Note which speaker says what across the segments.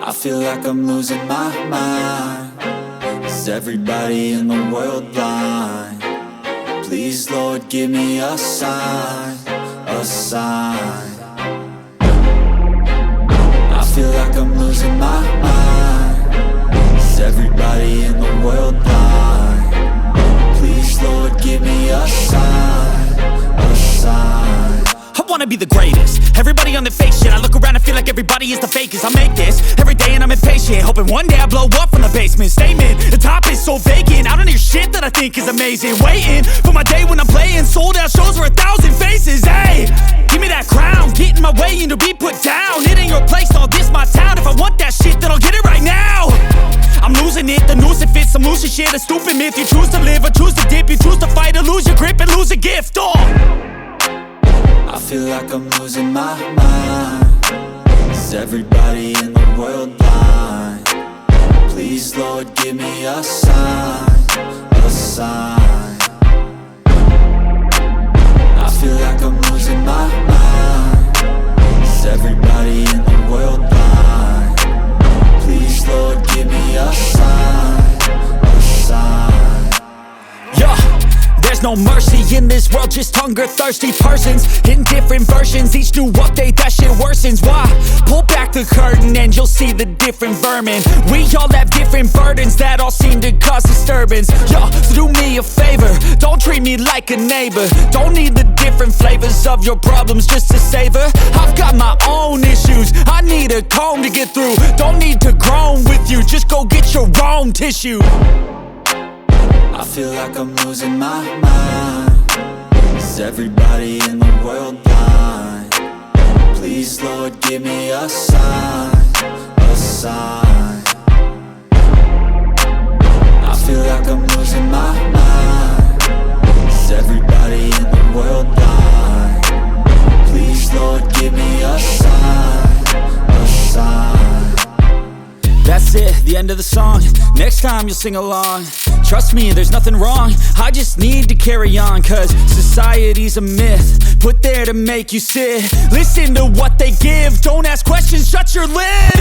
Speaker 1: I feel like I'm losing my mind. Is everybody in the world blind? Please, Lord, give me a sign, a sign. I feel like I'm losing my mind. Is everybody in the world blind? Please, Lord, give me a sign, a sign.
Speaker 2: I wanna be the greatest. Everybody on the fake shit. I look around and feel like everybody is the fakest. I make this every day and I'm impatient, hoping one day I blow up from the basement. Statement, the top is so vacant. I don't hear shit that I think is amazing. Waiting for my day when I'm playing sold out shows for 1,000 faces. Hey, give me that crown, get in my way and to be put down. It ain't your place, all this my town. If I want that shit, then I'll get it right now. I'm losing it, the noose it fits. I'm losing shit, a stupid myth. You choose to live or choose to dip. You choose to fight or lose your grip and lose a gift.
Speaker 1: I feel like I'm losing my mind. Is everybody in the world blind? Please, Lord, give me a sign, a sign. I feel like I'm losing my mind. Is everybody in the world blind? Please, Lord, give me a sign, a sign.
Speaker 2: Yeah. There's no mercy in this world, just hunger-thirsty persons in different versions. Each new update, that shit worsens. Why? Pull back the curtain and you'll see the different vermin. We all have different burdens that all seem to cause disturbance. Yo, so do me a favor, don't treat me like a neighbor. Don't need the different flavors of your problems just to savor. I've got my own issues, I need a comb to get through. Don't need to groan with you, just go get your own tissue.
Speaker 1: I feel like I'm losing my mind. Is everybody in the world blind? Please, Lord, give me a sign, a sign. I feel like I'm losing my mind. Is everybody in the world blind? Please, Lord, give me a sign, a sign.
Speaker 2: That's it, the end of the song. Next time you'll sing along. Trust me, there's nothing wrong. I just need to carry on, cause society's a myth put there to make you sit. Listen to what they give. Don't ask questions, shut your lid.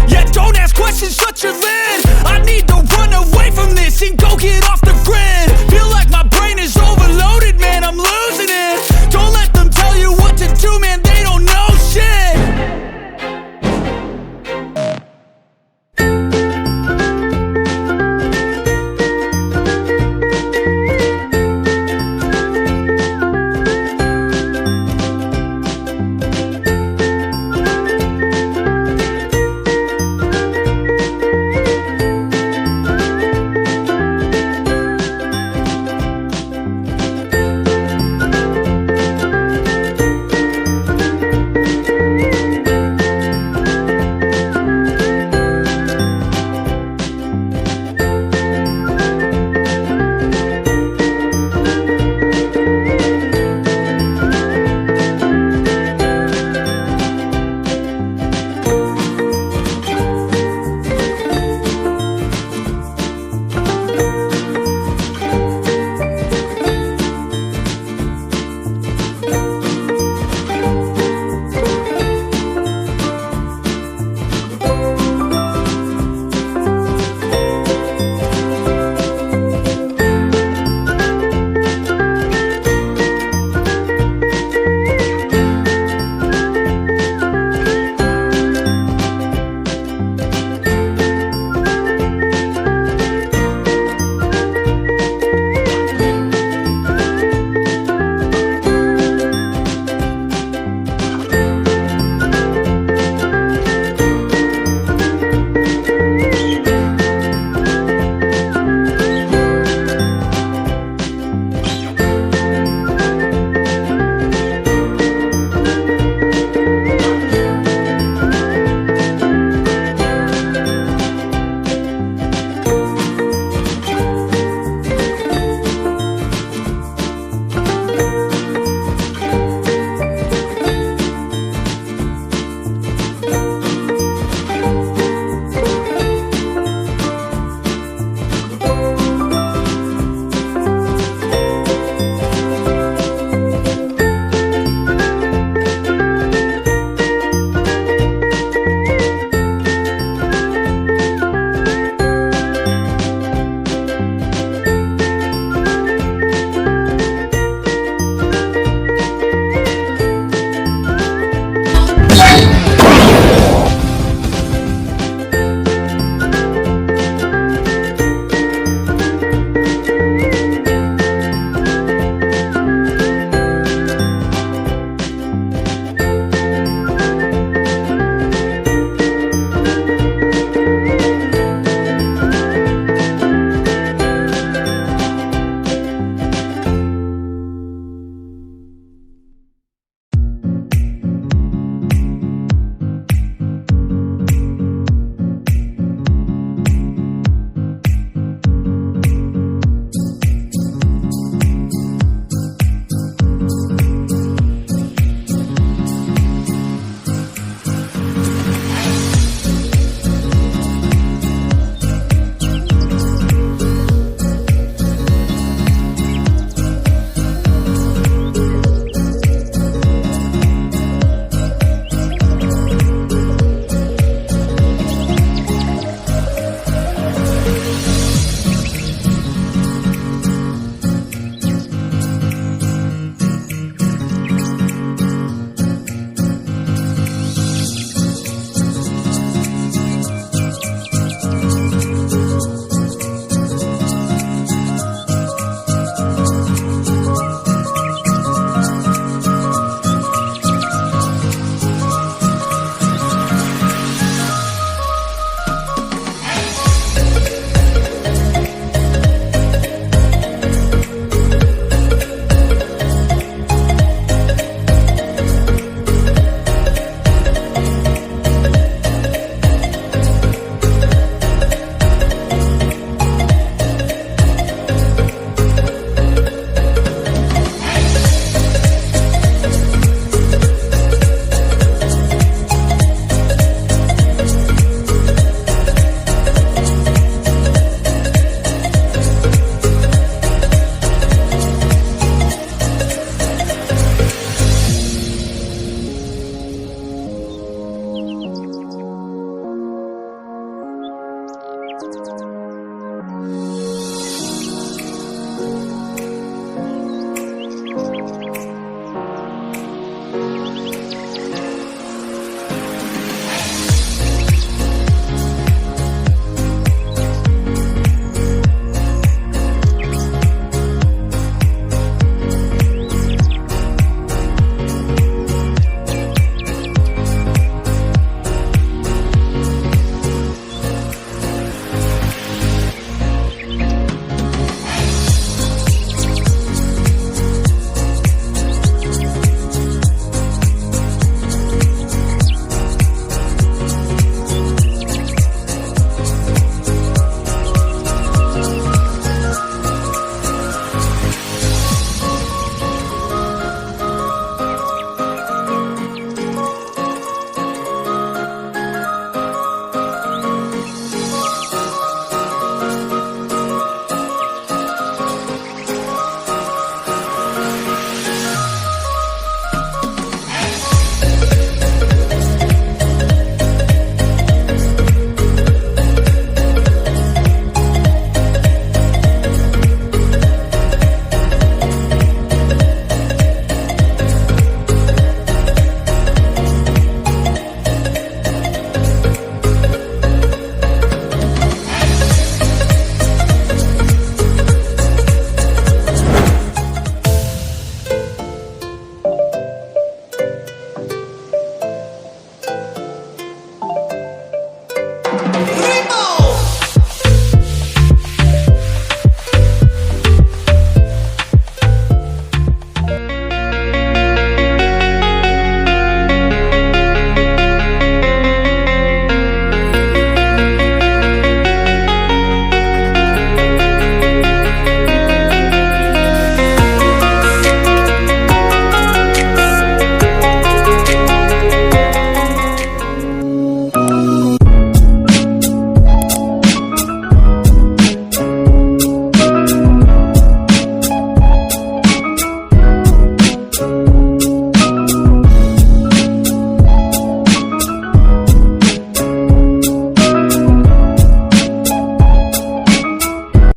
Speaker 2: Yeah, don't ask questions, shut your lid. I need to run away from this and go get off the grid. Feel like my brain is over